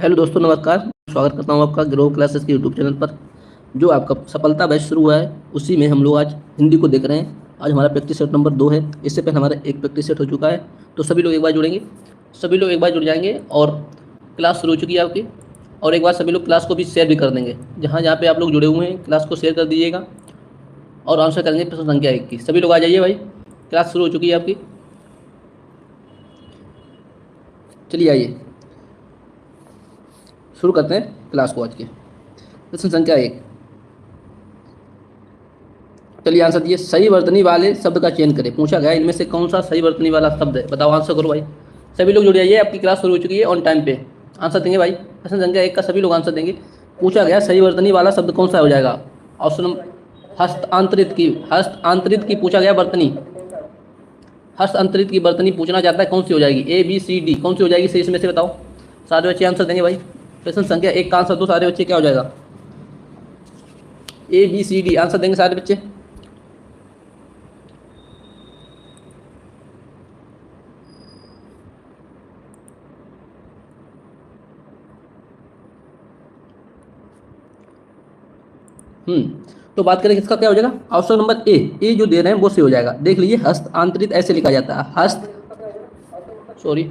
Hello दोस्तों, नमस्कार। स्वागत करता हूं आपका ग्रो क्लासेस के यूट्यूब चैनल पर। जो आपका सफलता बैच शुरू हुआ है उसी में हम लोग आज हिंदी को देख रहे हैं। आज हमारा प्रैक्टिस सेट नंबर 2 है। इससे पहले हमारा एक प्रैक्टिस सेट हो चुका है। तो सभी लोग एक बार जुड़ेंगे, सभी लोग एक बार जुड़ जाएंगे और क्लास शुरू हो चुकी है आपकी। और एक बार सभी लोग क्लास को भी शेयर भी कर देंगे। जहाँ जहाँ पे आप लोग जुड़े हुए हैं क्लास को शेयर कर दीजिएगा और आंसर करेंगे प्रश्न संख्या 1 की। सभी लोग आ जाइए भाई, क्लास शुरू हो चुकी है आपकी। चलिए आइए शुरू करते हैं क्लास को। आज के प्रश्न संख्या 1। चलिए आंसर दिए। सही वर्तनी वाले शब्द का चयन करें। पूछा गया इनमें से कौन सा सही वर्तनी वाला शब्द है, बताओ, आंसर करो भाई। सभी लोग जुड़ जाइए, आपकी क्लास शुरू हो चुकी है। ऑन टाइम पे आंसर देंगे भाई। प्रश्न संख्या 1 का सभी लोग आंसर देंगे। पूछा गया सही वर्तनी वाला शब्द कौन सा हो जाएगा। ऑप्शन हस्तांतरित की पूछा गया वर्तनी। हस्तांतरित की वर्तनी पूछना चाहता है, कौन सी हो जाएगी। ए बी सी डी, कौन सी हो जाएगी सही इसमें से बताओ। सारे बच्चे आंसर देंगे भाई। प्रश्न संख्या 1 का आंसर दो सारे बच्चे, क्या हो जाएगा। A B C D answer देंगे सारे बच्चे। तो बात करें किसका, क्या हो जाएगा। ऑप्शन नंबर ए जो दे रहे हैं वो से हो जाएगा। देख लीजिए, हस्तांतरित ऐसे लिखा जाता है। Sorry,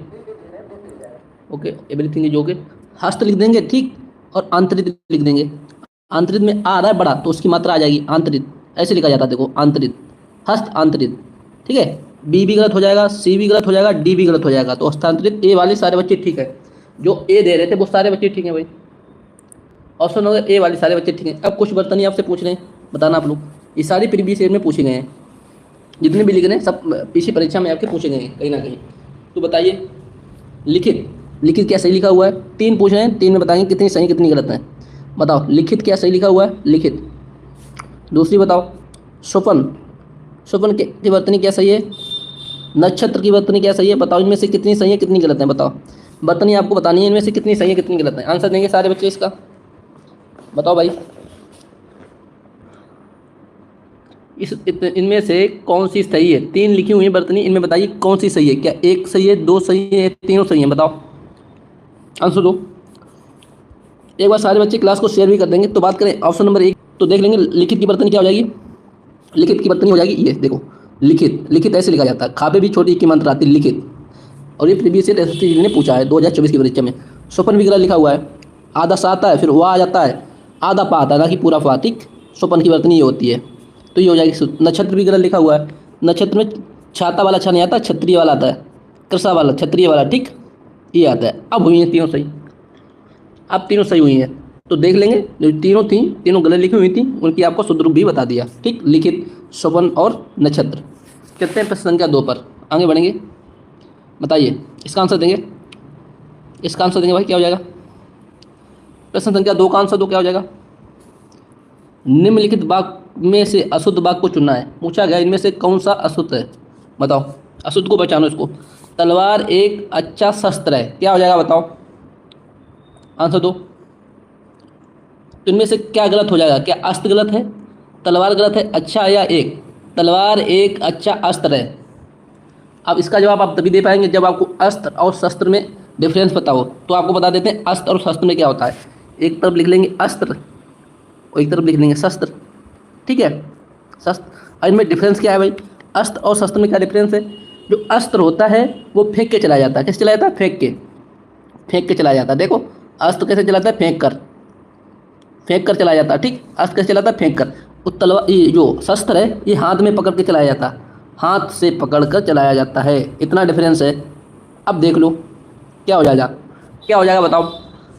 okay, everything is okay. हस्त लिख देंगे, ठीक, और आंतरित लिख देंगे। आंतरित में आ रहा है बड़ा तो उसकी मात्रा आ जाएगी आंतरित, ऐसे लिखा जाता है। देखो आंतरित, हस्त आंतरित, ठीक है। बी भी गलत हो जाएगा, सी भी गलत हो जाएगा, डी भी गलत हो जाएगा। तो हस्तांतरित ए वाले सारे बच्चे ठीक है। जो ए दे रहे थे वो सारे बच्चे ठीक है भाई। ऑप्शन नंबर ए वाले सारे बच्चे ठीक हैं। अब कुछ बर्तन आपसे पूछ रहे हैं, बताना आप लोग। ये सारी प्रीवियस ईयर में पूछे गए हैं, जितने भी लिख रहे हैं सब पीछे परीक्षा में आपके पूछे गए हैं कहीं ना कहीं। तो बताइए, लिखित, लिखित क्या सही लिखा हुआ है। 3 पूछ रहे हैं, 3 में बताएंगे कितनी सही कितनी गलत है। बताओ लिखित क्या सही लिखा हुआ है, लिखित। दूसरी बताओ, स्वपन, स्वपन की वर्तनी क्या सही है। नक्षत्र की वर्तनी क्या सही है। बताओ इनमें से कितनी सही है कितनी गलत है। बताओ, वर्तनी आपको बतानी है, इनमें से कितनी सही है कितनी गलत है। आंसर देंगे सारे बच्चे इसका, बताओ भाई। इनमें से कौन सी सही है। 3 लिखी हुई है वर्तनी, इनमें बताइए कौन सी सही है। क्या 1 सही है, 2 सही है, तीनों सही है। बताओ, आंसर दो। एक बार सारे बच्चे क्लास को शेयर भी कर देंगे। तो बात करें ऑप्शन नंबर 1, तो देख लेंगे लिखित की वर्तनी क्या हो जाएगी। लिखित की वर्तनी हो जाएगी ये देखो, लिखित, लिखित ऐसे लिखा जाता है। खापे भी छोटी की मंत्र आती है, लिखित। और ये प्रीवियस ईयर एसएससी ने पूछा है 2024 की परीक्षा में। स्वपन भी गलत लिखा हुआ है, आधा सा आता है फिर वह आ जाता है, आधा पा आता है ना कि पूरा पा, ठीक। स्वपन की वर्तनी ये होती है, तो ये हो जाएगी। नक्षत्र भी गलत लिखा हुआ है। नक्षत्र में छाता वाला अच्छा नहीं आता, क्षत्रिय वाला आता है, कृषा वाला, क्षत्रिय वाला, ठीक, ये आता है। अब हुई है तीनों सही, अब तीनों सही हुई हैं। तो देख लेंगे, जो तीनों थी, तीनों गलत लिखी हुई थी, उनकी आपको शुद्ध रूप भी बता दिया, ठीक। लिखित, स्वपन और नक्षत्र। चलते हैं प्रश्न संख्या 2 पर, आगे बढ़ेंगे। बताइए इसका आंसर देंगे, इसका आंसर देंगे भाई, क्या हो जाएगा। प्रश्न संख्या 2 का आंसर दो, क्या हो जाएगा। निम्नलिखित वाक्य में से अशुद्ध वाक्य को चुनना है। पूछा गया इनमें से कौन सा अशुद्ध है। बताओ, अशुद्ध को पहचानो इसको। तलवार एक अच्छा शस्त्र है, क्या हो जाएगा बताओ, आंसर दो। तो इनमें से क्या गलत हो जाएगा। क्या अस्त्र गलत है, तलवार गलत है, अच्छा या एक। तलवार एक अच्छा अस्त्र है। अब इसका जवाब आप तभी दे पाएंगे जब आपको अस्त्र और शस्त्र में डिफरेंस पता हो। तो आपको बता देते हैं अस्त्र और शस्त्र में क्या होता है। एक तरफ लिख लेंगे अस्त्र और एक तरफ लिख लेंगे शस्त्र, ठीक है। शस्त्र, और इनमें डिफरेंस क्या है भाई। अस्त्र और शस्त्र में क्या डिफरेंस है। जो अस्त्र होता है वो फेंक के चला जाता है। कैसे चला जाता है, फेंक के, फेंक के चला जाता है। देखो अस्त्र कैसे चलाता है, फेंक कर, फेंक कर चलाया जाता है, ठीक। अस्त्र कैसे चलाता है, फेंक कर। तलवार, ये जो शस्त्र है ये हाथ में पकड़ के चलाया जाता है, हाथ से पकड़ कर चलाया जाता है। इतना डिफरेंस है। अब देख लो क्या हो जाएगा, क्या हो जाएगा बताओ।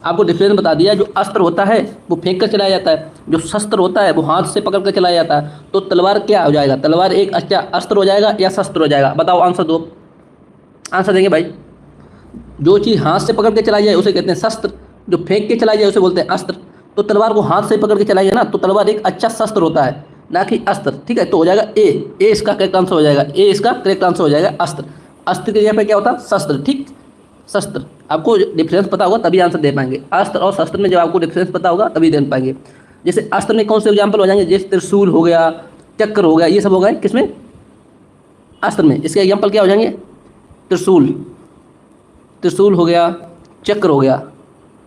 आपको डिफरेंस बता दिया। जो अस्त्र होता है वो फेंक कर चलाया जाता है, जो शस्त्र होता है वो हाथ से पकड़ कर चलाया जाता है। तो तलवार क्या हो जाएगा, तलवार एक अच्छा अस्त्र हो जाएगा या शस्त्र हो जाएगा। बताओ, आंसर दो, आंसर देंगे भाई। जो चीज़ हाथ से पकड़ के चलाई जाए उसे कहते हैं शस्त्र, जो फेंक के चलाई जाए उसे बोलते हैं अस्त्र। तो तलवार को हाथ से पकड़ के चलाई जाए ना, तो तलवार एक अच्छा शस्त्र होता है, ना कि अस्त्र, ठीक है। तो हो जाएगा ए इसका करेक्ट आंसर हो जाएगा। ए इसका करेक्ट आंसर हो जाएगा, अस्त्र। अस्त्र के जगह पे क्या होता है, शस्त्र, ठीक। शस्त्र, आपको डिफरेंस पता होगा तभी आंसर दे पाएंगे। अस्त्र और शस्त्र में जब आपको डिफरेंस पता होगा तभी दे पाएंगे। जैसे अस्त्र में कौन से एग्जाम्पल हो जाएंगे, जैसे त्रिशूल हो गया, चक्र हो गया, ये सब हो गए किसमें, अस्त्र में। इसके एग्जाम्पल क्या हो जाएंगे, त्रिशूल, त्रिशूल हो गया, चक्र हो गया,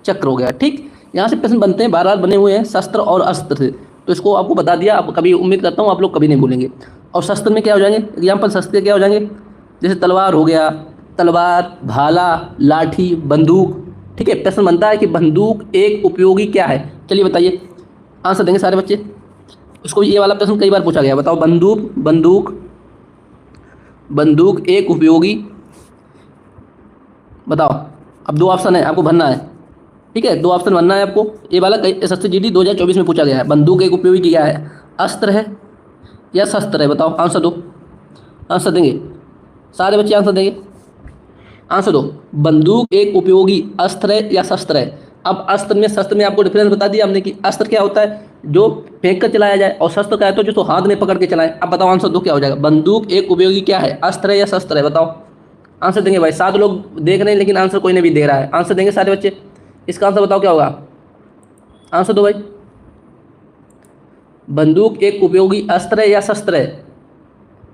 चक्र हो गया। ठीक, यहाँ से प्रश्न बनते हैं, बार बार बने हुए हैं, शस्त्र और अस्त्र से, तो इसको आपको बता दिया। आप कभी, उम्मीद करता हूँ आप लोग कभी नहीं भूलेंगे। और शस्त्र में क्या हो जाएंगे, एग्जाम्पल शस्त्र क्या हो जाएंगे, जैसे तलवार हो गया, तलवार, भाला, लाठी, बंदूक। ठीक है, प्रश्न बनता है कि बंदूक एक उपयोगी क्या है। चलिए बताइए, आंसर देंगे सारे बच्चे। उसको ये वाला प्रश्न कई बार पूछा गया, बताओ बंदूक, बंदूक, बंदूक एक उपयोगी, बताओ। अब दो ऑप्शन है, आपको भरना है। ठीक है, दो ऑप्शन भरना है आपको। ये वाला SSC GD 2024 में पूछा गया है, बंदूक एक उपयोगी क्या है, अस्त्र है या शस्त्र है, बताओ, आंसर दो। आंसर देंगे सारे बच्चे, आंसर देंगे, आंसर दो। बंदूक एक उपयोगी अस्त्र है या शस्त्र है। अब अस्त्र में शस्त्र में आपको डिफरेंस बता दिया हमने कि अस्त्र क्या होता है, जो फेंक कर चलाया जाए, और शस्त्र क्या होता है, जो तो हाथ में पकड़ के चलाएं। अब बताओ आंसर दो क्या हो जाएगा, बंदूक एक उपयोगी क्या है, अस्त्र है या शस्त्र है, बताओ। आंसर देंगे भाई, 7 लोग देख रहे हैं लेकिन आंसर कोई नहीं भी दे रहा है। आंसर देंगे सारे बच्चे, इसका आंसर बताओ क्या होगा, आंसर दो भाई। बंदूक एक उपयोगी अस्त्र है या शस्त्र है,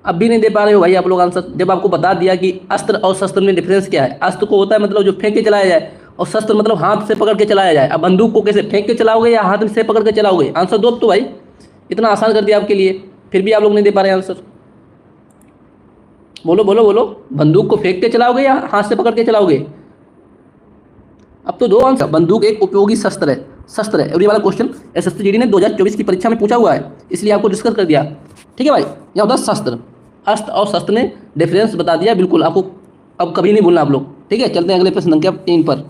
अब भी नहीं दे पा रहे हो भाई आप लोग आंसर। जब आपको बता दिया कि अस्त्र और शस्त्र में डिफरेंस क्या है, अस्त्र को होता है मतलब जो फेंक के चलाया जाए, और शस्त्र मतलब हाथ से पकड़ के चलाया जाए। अब बंदूक को कैसे फेंक के चलाओगे या हाथ से पकड़ के चलाओगे, आंसर दो अब तो भाई, इतना आसान कर दिया आपके लिए, फिर भी आप लोग नहीं दे पा रहे आंसर। बोलो बोलो बोलो, बंदूक को फेंक के चलाओगे या हाथ से पकड़ के चलाओगे, अब तो दो आंसर। बंदूक एक उपयोगी शस्त्र है, शस्त्र है। और ये वाला क्वेश्चन SSC GD ने 2024 की परीक्षा में पूछा हुआ है, इसलिए आपको डिस्कस कर दिया। ठीक है भाई, यहाँ होता है शस्त्र, अस्त्र और शस्त्र ने डिफरेंस बता दिया बिल्कुल आपको, अब कभी नहीं भूलना आप लोग। ठीक है, चलते हैं अगले प्रश्न संख्या 3 पर।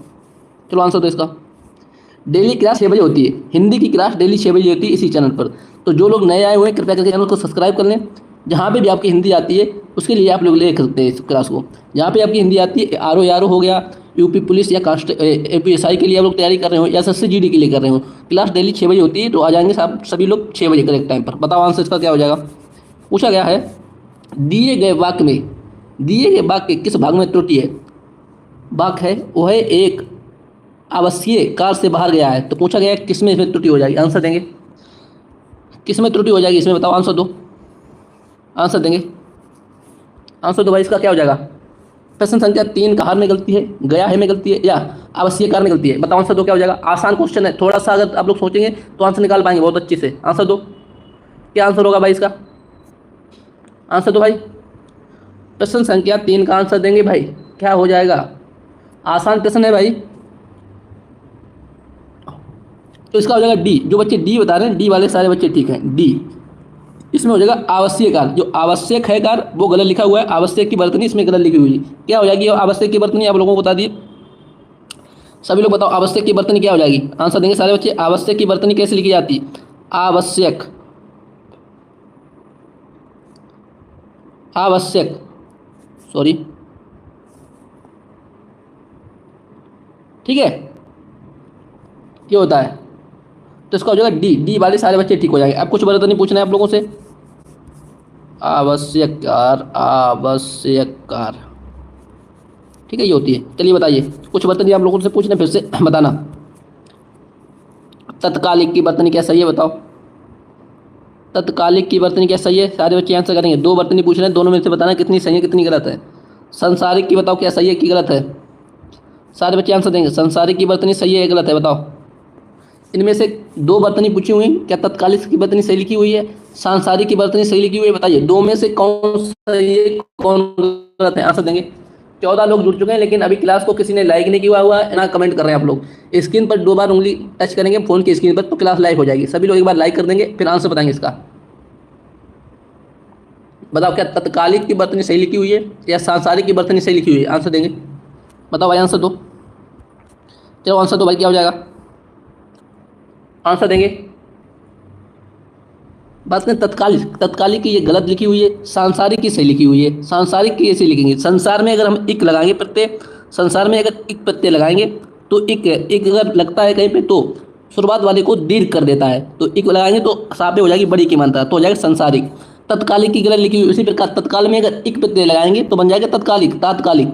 चलो आंसर दो इसका। डेली क्लास 6 बजे होती है, हिंदी की क्लास डेली 6 बजे होती है इसी चैनल पर। तो जो लोग नए आए हुए हैं कृपया करके चैनल को सब्सक्राइब कर लें। जहाँ पे भी आपकी हिंदी आती है उसके लिए आप लोग ले सकते हैं इस क्लास को। जहाँ पे आपकी हिंदी आती है, RO हो गया, यूपी पुलिस या APSI के लिए आप लोग तैयारी कर रहे हो, या SSC GD के लिए कर रहे हो, क्लास डेली 6 बजे होती है। तो आ जाएंगे सभी लोग 6 बजे करेक्ट टाइम पर। बताओ आंसर इसका क्या हो जाएगा। पूछा गया है, दिए गए वाक्य में, दिए गए वाक्य किस भाग में त्रुटि है। वाक्य है वह एक आवश्यक कार्य से बाहर गया है, तो पूछा गया है किसमें इसमें त्रुटि हो जाएगी, आंसर देंगे, किसमें त्रुटि हो जाएगी इसमें, बताओ, आंसर दो। आंसर देंगे, आंसर दो भाई, इसका क्या हो जाएगा। प्रश्न संख्या 3 कहार में गलती है, गया है में गलती है, या आवश्यक कार्य में गलती है, बताओ आंसर दो क्या हो जाएगा। आसान क्वेश्चन है, थोड़ा सा अगर आप लोग सोचेंगे तो आंसर निकाल पाएंगे बहुत अच्छे से। आंसर दो, क्या आंसर होगा भाई इसका, आंसर दो भाई। प्रश्न संख्या 3 का आंसर देंगे भाई, क्या हो जाएगा, आसान प्रश्न है भाई। तो इसका हो जाएगा डी। जो बच्चे डी बता रहे हैं, डी वाले सारे बच्चे ठीक हैं, डी। इसमें हो जाएगा आवश्यक कार्य, जो आवश्यक है कार्य वो गलत लिखा हुआ है, आवश्यक की वर्तनी इसमें गलत लिखी हुई है। क्या हो जाएगी आवश्यक की वर्तनी, आप लोगों को बता दिए। सभी लोग बताओ आवश्यक की वर्तनी क्या हो जाएगी, आंसर देंगे सारे बच्चे। आवश्यक की वर्तनी कैसे लिखी जाती है, आवश्यक, आवश्यक, सॉरी, ठीक है, ये होता है। तो इसका हो जाएगा डी, डी वाले सारे बच्चे ठीक हो जाएंगे। अब कुछ वर्तनी पूछना है आप लोगों से, आवश्यक कार्य, आवश्यक कार्य, ठीक है, ये होती है। चलिए बताइए, कुछ वर्तनी आप लोगों से पूछना, फिर से बताना। तत्कालिक की वर्तनी क्या सही है, बताओ, तत्कालिक की वर्तनी क्या सही है, सारे बच्चे आंसर करेंगे। 2 वर्तनी पूछ रहे हैं, दोनों में से बताना कितनी सही है कितनी गलत है। संसारिक की बताओ क्या सही है कि गलत है, सारे बच्चे आंसर देंगे। संसारिक की वर्तनी सही है या गलत है, बताओ। इनमें से 2 वर्तनी पूछी हुई, क्या तत्कालिक की वर्तनी सही लिखी हुई है, सांसारिक की वर्तनी सही लिखी हुई है, बताइए 2 में से कौन सही है कौन गलत है, आंसर देंगे। 14 लोग जुड़ चुके हैं, लेकिन अभी क्लास को किसी ने लाइक नहीं किया हुआ है ना, कमेंट कर रहे हैं आप लोग। स्क्रीन पर 2 बार उंगली टच करेंगे फोन की स्क्रीन पर तो क्लास लाइव हो जाएगी। सभी लोग एक बार लाइक कर देंगे, फिर आंसर बताएंगे इसका। बताओ क्या तत्कालिक की वर्तनी सही लिखी हुई है या सांसारिक की वर्तनी सही लिखी हुई है, आंसर देंगे। बताओ भाई, आंसर दो। चलो आंसर दो भाई, क्या हो जाएगा, आंसर देंगे। बात करें तत्कालिक, तत्कालिक की ये गलत लिखी हुई है, सांसारिक की सही लिखी हुई है। सांसारिक की ऐसे लिखेंगे, संसार में अगर हम इक लगाएंगे प्रत्यय, संसार में अगर इक प्रत्यय लगाएंगे तो इक अगर लगता है कहीं पे तो शुरुआत वाले को दीर्घ कर देता है, तो इक लगाएंगे तो सापे हो जाएगी बड़ी की मात्रा, तो हो जाएगा संसारिक। तत्कालिक की गलत लिखी हुई, उसी प्रकार तत्काल में अगर इक प्रत्यय लगाएंगे तो बन जाएगा तत्कालिक, तात्कालिक।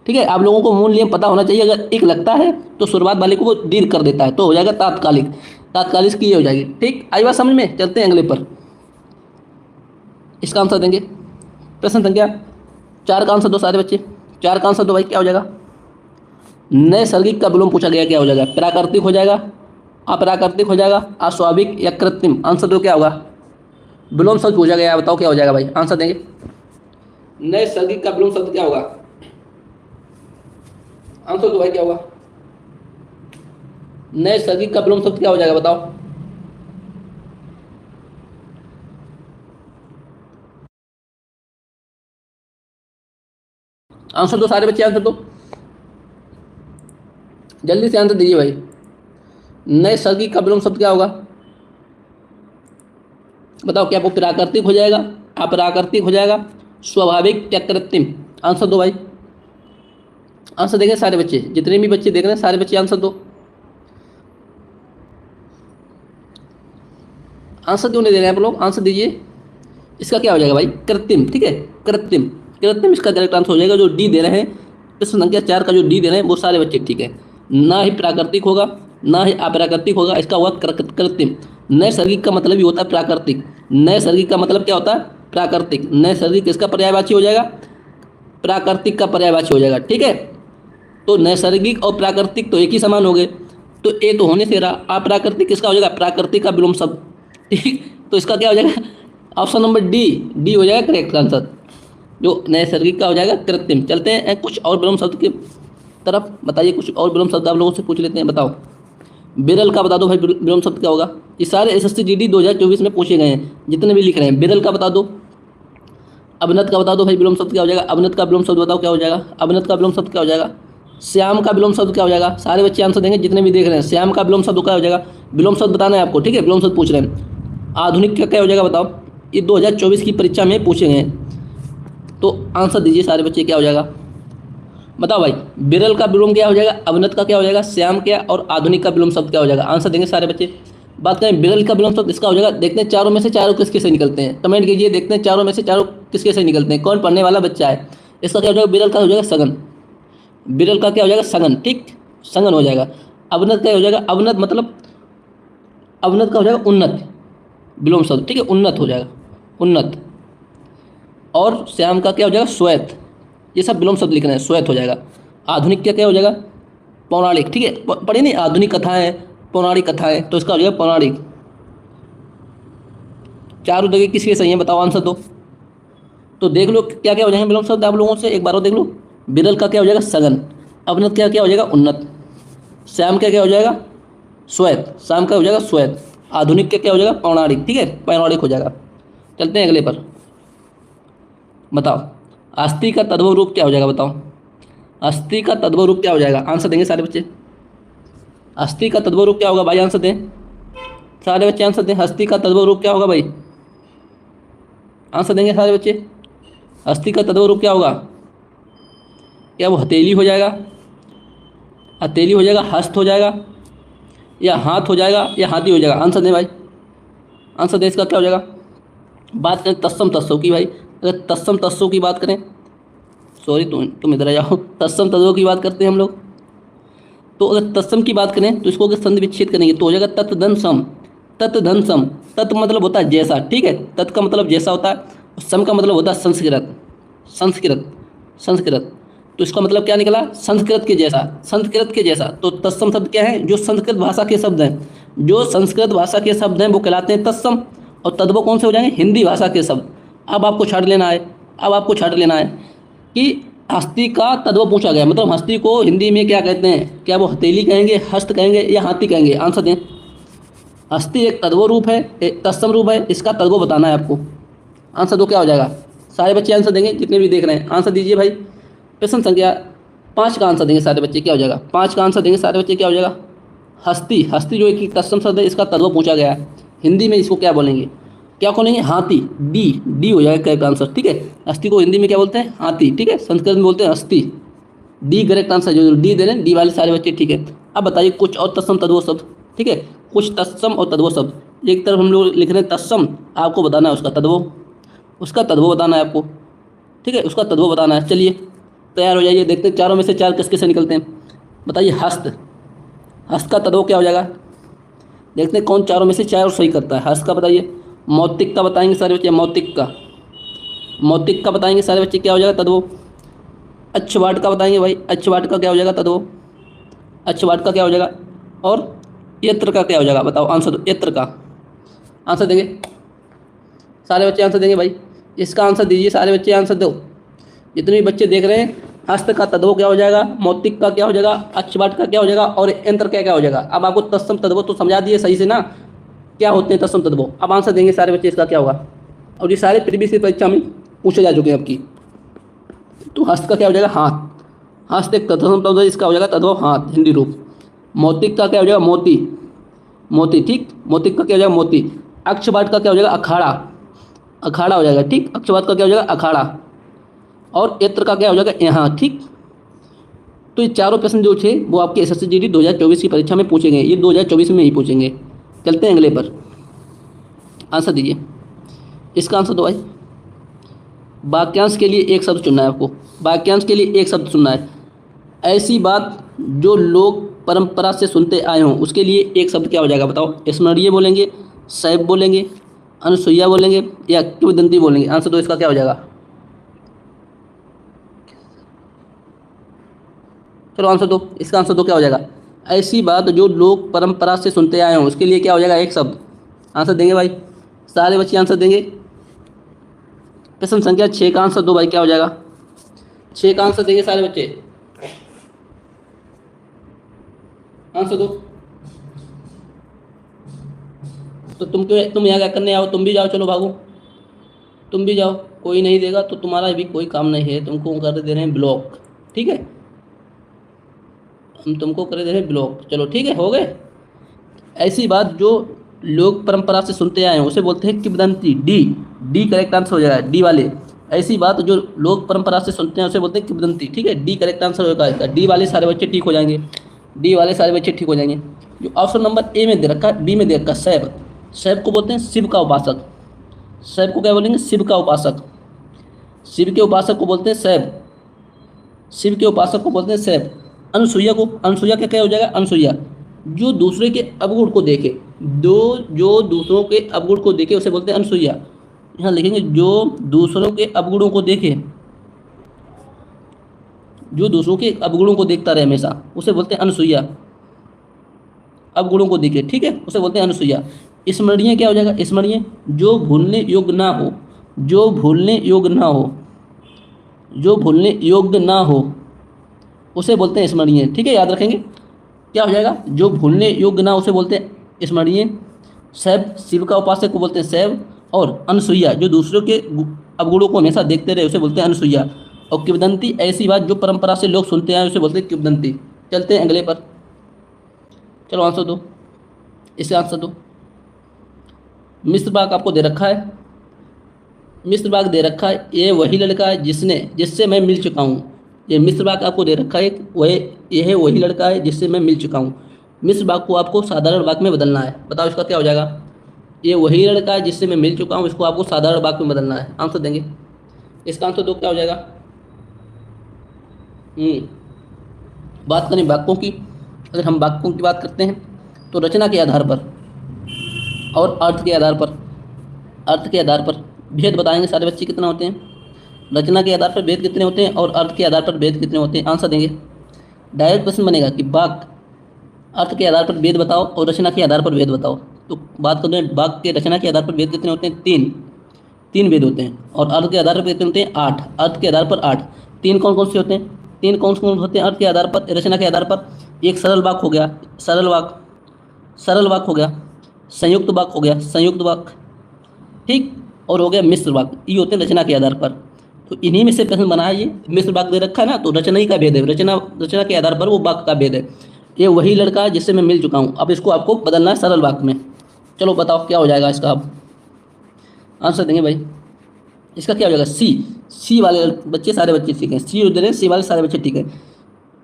ठीक है, आप लोगों को मूल नियम पता होना चाहिए, अगर एक लगता है तो शुरुआत वाले को वो दीर्घ कर देता है, तो हो जाएगा तात्कालिक। तात्कालिक की ये हो जाएगी। ठीक, आई बात समझ में, चलते हैं अगले पर। इसका आंसर देंगे। प्रश्न संख्या 4 का आंसर दो सारे बच्चे, 4 का आंसर दो भाई, क्या हो जाएगा। नैसर्गिक का विलोम पूछा गया, क्या हो जाएगा? प्राकृतिक हो जाएगा, अप्राकृतिक हो जाएगा, अस्वाभाविक या कृत्रिम? आंसर दो, क्या होगा? विलोम शब्द पूछा गया, बताओ क्या हो जाएगा भाई, आंसर देंगे। नैसर्गिक का विलोम शब्द क्या होगा? आंसर दो भाई, क्या होगा? नैसर्गिक का विलोम शब्द क्या हो जाएगा, बताओ। आंसर दो सारे बच्चे, आंसर दो, जल्दी से आंसर दीजिए भाई। नैसर्गिक का विलोम शब्द क्या होगा, बताओ। क्या वो प्राकृतिक हो जाएगा, अप्राकृतिक हो जाएगा, स्वाभाविक या कृत्रिम? आंसर दो भाई, आंसर देंगे सारे बच्चे, जितने भी बच्चे देख रहे हैं सारे बच्चे आंसर दो। आंसर क्यों नहीं दे रहे हैं आप लोग, आंसर दीजिए। इसका क्या हो जाएगा भाई? कृत्रिम, ठीक है, कृत्रिम। कृत्रिम इसका करेक्ट आंसर हो जाएगा। जो डी दे रहे हैं, प्रश्न संख्या 4 का जो डी दे रहे हैं वो सारे बच्चे ठीक है। ना ही प्राकृतिक होगा, ना ही अप्राकृतिक होगा, इसका हुआ कृत्रिम। नैसर्गिक का मतलब ही होता है प्राकृतिक। नैसर्गिक का मतलब क्या होता है? प्राकृतिक। नैसर्गिक इसका पर्यायवाची हो जाएगा, प्राकृतिक का पर्यायवाची हो जाएगा, ठीक है। तो नैसर्गिक और प्राकृतिक तो एक ही समान हो गए, तो ए तो होने से रहा। अप्राकृतिक किसका हो जाएगा? प्राकृतिक का विलोम शब्द, ठीक। तो इसका क्या हो जाएगा? ऑप्शन नंबर डी, डी हो जाएगा करेक्ट आंसर। जो नैसर्गिक का हो जाएगा कृत्रिम। चलते हैं कुछ और विलोम शब्द की तरफ, बताइए कुछ और विलोम शब्द आप लोगों से पूछ लेते हैं, बताओ। बिरल का बता दो भाई, विलोम शब्द क्या होगा? ये सारे एसएससी जीडी 2024 में पूछे गए हैं, जितने भी लिख रहे हैं। बिरल का बता दो। अवनत का बता दो भाई, विलोम शब्द क्या हो जाएगा? अवनत का विलोम शब्द बताओ क्या हो जाएगा? अवनत का विलोम शब्द क्या हो जाएगा? श्याम का विलोम शब्द क्या हो जाएगा? सारे बच्चे आंसर देंगे जितने भी देख रहे हैं। श्याम का विलोम शब्द क्या हो जाएगा? विलोम शब्द बताना है आपको, ठीक है, विलोम शब्द पूछ रहे हैं। आधुनिक का क्या हो जाएगा बताओ? ये 2024 की परीक्षा में पूछे गए हैं, तो आंसर दीजिए सारे बच्चे, क्या हो जाएगा बताओ भाई। बिरल का विलोम क्या हो जाएगा? अवनत का क्या हो जाएगा? श्याम क्या? और आधुनिक का विलोम शब्द क्या हो जाएगा? आंसर देंगे सारे बच्चे। बात करें बिरल का विलोम शब्द, इसका हो जाएगा, देखते हैं चारों में से चारों किसके से निकलते हैं, कमेंट कीजिए, देखते हैं चारों में से चारों किसके से निकलते हैं, कौन पढ़ने वाला बच्चा है। इसका क्या हो जाएगा? बिरल का हो जाएगा सघन। बिरल का क्या हो जाएगा? सघन, ठीक, सघन हो जाएगा। अवनत क्या हो जाएगा? अवनत मतलब, अवनत का हो जाएगा उन्नत विलोम शब्द, ठीक है, उन्नत हो जाएगा, उन्नत। और श्याम का क्या हो जाएगा? श्वेत। ये सब विलोम शब्द लिख रहे हैं, श्वेत हो जाएगा। आधुनिक का क्या हो जाएगा? पौराणिक, ठीक है, पढ़े नहीं, आधुनिक कथाएं, पौराणिक कथाएं, तो इसका हो जाएगा पौराणिक। चारों जगह किसके सही है बताओ, आंसर दो। तो देख लो क्या क्या हो जाएंगे विलोम शब्द आप लोगों से, एक बार और देख लो। बिरल का क्या हो जाएगा? सघन। अवनत क्या क्या हो जाएगा? उन्नत। श्याम का क्या हो जाएगा? श्वेत। श्याम का हो जाएगा श्वेत। आधुनिक का क्या हो जाएगा? पौराणिक, ठीक है, पौराणिक हो जाएगा। चलते हैं अगले पर, बताओ। अस्थि का तद्भव रूप क्या हो जाएगा बताओ। अस्थि का तद्भव रूप क्या हो जाएगा? आंसर देंगे सारे बच्चे। अस्थि का तद्भव रूप क्या होगा भाई? आंसर दें सारे बच्चे, आंसर दें। अस्थि का तद्भव रूप क्या होगा भाई? आंसर देंगे सारे बच्चे। अस्थि का तद्भव रूप क्या होगा? क्या वो हथेली हो जाएगा, हथेली हो जाएगा, हस्त हो जाएगा, या हाथ हो जाएगा, या हाथी हो जाएगा? आंसर दें भाई, आंसर दें, इसका क्या हो जाएगा? बात करें तत्सम तत्सव की भाई, अगर तत्सम तत्सव की बात करें, सॉरी तुम इधर आ जाओ, तत्सम तत्सव की बात करते हैं हम लोग। तो अगर तत्सम की बात करें तो इसको अगर संधि विच्छेद करेंगे तो हो जाएगा तत् धन सम। तत् धन सम, तत् मतलब होता है जैसा, ठीक है, तत् का मतलब जैसा होता है, और सम का मतलब होता है संस्कृत, संस्कृत, संस्कृत। तो इसका मतलब क्या निकला? संस्कृत के जैसा, संस्कृत के जैसा। तो तत्सम शब्द क्या है? जो संस्कृत भाषा के शब्द हैं, जो संस्कृत भाषा के शब्द हैं वो कहलाते हैं तत्सम। और तद्भव कौन से हो जाएंगे? हिंदी भाषा के शब्द। अब आपको छाट लेना है, अब आपको छाट लेना है कि हस्ती का तद्भव पूछा गया, मतलब हस्ती को हिंदी में क्या कहते हैं? क्या वो हथेली कहेंगे, हस्त कहेंगे, या हाथी कहेंगे? आंसर दें। हस्ती एक तद्भव रूप है, एक तत्सम रूप है, इसका तद्भव बताना है आपको। आंसर दो, क्या हो जाएगा? सारे बच्चे आंसर देंगे जितने भी देख रहे हैं, आंसर दीजिए भाई। प्रश्न संख्या 5 का आंसर देंगे सारे बच्चे, क्या हो जाएगा? 5 का आंसर देंगे सारे बच्चे, क्या हो जाएगा? हस्ती। हस्ती जो एक तत्सम शब्द है, इसका तद्भव पूछा गया है, हिंदी में इसको क्या बोलेंगे? क्या बोलेंगे? हाथी। डी, डी हो जाएगा करेक्ट आंसर, ठीक है। अस्थि को हिंदी में क्या बोलते हैं? हाथी, ठीक है, संस्कृत में बोलते हैं अस्थि। डी करेक्ट आंसर, जो डी दे रहे हैं, डी वाले सारे बच्चे, ठीक है। अब बताइए कुछ और तत्सम तद्भव शब्द, ठीक है, कुछ तत्सम और तद्भव शब्द। एक तरफ हम लोग लिख रहे हैं तत्सम, आपको बताना है उसका तद्भव, उसका तद्भव बताना है आपको, ठीक है, उसका तद्भव बताना है। चलिए तैयार हो जाइए, देखते हैं चारों में से 4 किसके से निकलते हैं। बताइए हस्त, हस्त का तद्भव क्या हो जाएगा? देखते हैं कौन चारों में से 4 सही करता है। हस्त का बताइए। मौतिक का बताएंगे सारे बच्चे, मौतिक का, मौतिक का बताएंगे सारे बच्चे, क्या हो जाएगा तद्भव। अच्छवाट का बताएंगे भाई, अच्छवाट का क्या हो जाएगा तद्भव। अच्छवाट का क्या हो जाएगा, और यत्र का क्या हो जाएगा, बताओ आंसर दो। यत्र का आंसर देंगे सारे बच्चे, आंसर देंगे भाई, इसका आंसर दीजिए सारे बच्चे, आंसर दो। जितने भी बच्चे देख रहे हैं, हस्त का तद्भव क्या हो जाएगा, मौतिक का क्या हो जाएगा, अच्छवाट का क्या हो जाएगा, और यंत्र का क्या हो जाएगा। अब आपको तत्सम तद्भव तो समझा दिए सही से ना, क्या होते हैं तत्सम तद्भव। अब आंसर देंगे सारे बच्चे, इसका क्या होगा। और ये सारे प्रीवियस की परीक्षा में पूछे जा चुके हैं आपकी। तो हस्त का क्या हो जाएगा, हाथ, हस्त एक तत्सम तद्भव, इसका हो जाएगा तद्भव हाथ, हिंदी रूप। मौतिक का क्या हो जाएगा, मोती, मोती, ठीक, मौतिक का क्या हो जाएगा, मोती। अक्षवाट का क्या हो जाएगा, अखाड़ा, अखाड़ा हो जाएगा, ठीक, अक्षवाट का क्या हो जाएगा, अखाड़ा। और यत्र का क्या हो जाएगा, यहाँ, ठीक। तो ये चारों प्रश्न जो थे वो आपके एसएससी जीडी 2024 की परीक्षा में पूछे गए, ये 2024 में ही पूछेंगे। चलते हैं अगले पर, आंसर दीजिए, इसका आंसर दो भाई। वाक्यांश के लिए एक शब्द चुनना है आपको, वाक्यांश के लिए एक शब्द चुनना है। ऐसी बात जो लोग परंपरा से सुनते आए हों, उसके लिए एक शब्द क्या हो जाएगा, बताओ। स्मरणीय बोलेंगे, सैब बोलेंगे, अनुसुईया बोलेंगे, या किंवदंती बोलेंगे। आंसर दो, इसका क्या हो जाएगा। चलो आंसर दो, इसका आंसर दो, क्या हो जाएगा। ऐसी बात जो लोग परंपरा से सुनते आए हों, उसके लिए क्या हो जाएगा, एक शब्द। आंसर देंगे भाई, सारे बच्चे आंसर देंगे। प्रश्न संख्या 6 का आंसर दो भाई, क्या हो जाएगा। 6 का आंसर देंगे सारे बच्चे, आंसर दो। तो तुम यहाँ क्या करने आओ, तुम भी जाओ, चलो भागो, तुम भी जाओ, कोई नहीं देगा तो तुम्हारा भी कोई काम नहीं है, तुमको कर दे रहे हैं ब्लॉक, ठीक है, हम तुमको कर दे रहे हैं ब्लॉक। चलो ठीक है, हो गए। ऐसी बात जो लोग परंपरा से सुनते आए हैं उसे बोलते हैं किंवदंती। डी, डी करेक्ट आंसर हो जाएगा, डी वाले। ऐसी बात जो लोग परंपरा से सुनते हैं उसे बोलते हैं किंवदंती, ठीक है, डी करेक्ट आंसर होगा इसका। डी वाले सारे बच्चे ठीक हो जाएंगे, डी वाले सारे बच्चे ठीक हो जाएंगे। जो ऑप्शन नंबर ए में दे रखा है, बी में दे रखा है शैव, शैव को बोलते हैं शिव का उपासक, शैव को क्या बोलेंगे, शिव का उपासक, शिव के उपासक को बोलते हैं शैव, शिव के उपासक को बोलते हैं शैव। अनुसुईया को, अनुसुईया क्या क्या हो जाएगा, अनुसुईया जो दूसरे के अवगुण को देखे, जो दूसरों के अवगुण को देखे उसे बोलते हैं अनुसुईया। यहाँ लिखेंगे जो दूसरों के अवगुणों को देखे, जो दूसरों के अवगुणों को देखता रहे हमेशा, उसे बोलते हैं अनुसुईया। अवगुणों को देखे, ठीक है, उसे बोलते हैं अनुसुईया। स्मरणीय क्या हो जाएगा, स्मरणीय जो भूलने योग्य ना हो, जो भूलने योग्य ना हो, जो भूलने योग्य ना हो उसे बोलते हैं स्मरणीय, ठीक है, याद रखेंगे। क्या हो जाएगा, जो भूलने योग्य ना उसे बोलते हैं स्मरणीय। शैव, शिव का उपासक को बोलते हैं शैव। और अनुसुईया जो दूसरों के अवगुणों को हमेशा देखते रहे उसे बोलते हैं अनुसुईया। और किंवदंती ऐसी बात जो परंपरा से लोग सुनते आए उसे बोलते हैं किंवदंती। चलते हैं अगले पर, चलो आंसर दो, इसे आंसर दो। मिस्र बाग आपको दे रखा है, मिस्र बाग दे रखा है, ये वही लड़का है जिससे मैं मिल चुका हूँ। ये मिस्र बाग आपको दे रखा है, यह वही लड़का है जिससे मैं मिल चुका हूँ। मिस्र बाग को आपको साधारण वाक्य में बदलना है, बताओ इसका क्या हो जाएगा। ये वही लड़का है जिससे मैं मिल चुका हूँ, इसको आपको साधारण वाक्य में बदलना है। आंसर देंगे, इसका आंसर दो, क्या हो जाएगा। बात करें वाक्यों की, अगर हम वाक्यों की बात करते हैं तो रचना के आधार पर और अर्थ के आधार पर, अर्थ के आधार पर भेद बताएंगे सारे बच्चे कितना होते हैं। रचना के आधार पर भेद कितने होते हैं और अर्थ के आधार पर भेद कितने होते हैं। आंसर देंगे, डायरेक्ट क्वेश्चन बनेगा कि वाक्य अर्थ के आधार पर भेद बताओ और रचना के आधार पर भेद बताओ। तो बात करते हैं वाक्य के रचना के आधार पर भेद कितने होते हैं, तीन भेद होते हैं। और अर्थ के आधार पर कितने होते हैं, 8, अर्थ के आधार पर 8। तीन कौन कौन से होते हैं, तीन कौन कौन होते हैं अर्थ के आधार पर, रचना के आधार पर। एक सरल वाक्य हो गया, सरल वाक्य हो गया, संयुक्त वाक्य हो गया, संयुक्त वाक्य, ठीक, और हो गया मिश्र वाक्य। ये होते हैं रचना के आधार पर। तो इन्हीं में से प्रश्न बना है, ये मिश्र वाक्य दे रखा है ना, तो रचना ही का भेद है, रचना के आधार पर वो वाक्य का भेद है। ये वही लड़का है जिससे मैं मिल चुका हूँ, अब इसको आपको बदलना है सरल वाक्य में। चलो बताओ क्या हो जाएगा इसका, आप आंसर देंगे भाई। इसका क्या हो जाएगा, सी वाले बच्चे सारे बच्चे ठीक हैं, सी दे रहे हैं, सी वाले सारे बच्चे ठीक है।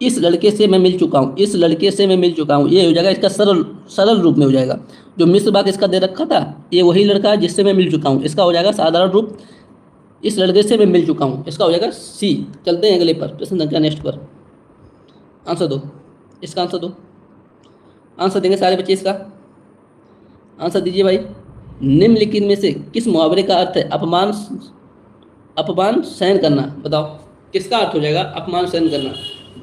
इस लड़के से मैं मिल चुका हूँ, इस लड़के से मैं मिल चुका हूँ, ये हो जाएगा इसका सरल रूप में हो जाएगा। जो मिश्र वाक्य इसका दे रखा था, ये वही लड़का है जिससे मैं मिल चुका हूँ, इसका हो जाएगा साधारण रूप, इस लड़के से मैं मिल चुका हूँ, इसका हो जाएगा सी। चलते हैं अगले पर, प्रश्न संख्या नेक्स्ट पर, आंसर दो, इसका आंसर दो। आंसर देंगे सारे बच्चे, इसका आंसर दीजिए भाई। निम्नलिखित में से किस मुहावरे का अर्थ है अपमान सहन करना, बताओ किसका अर्थ हो जाएगा अपमान सहन करना।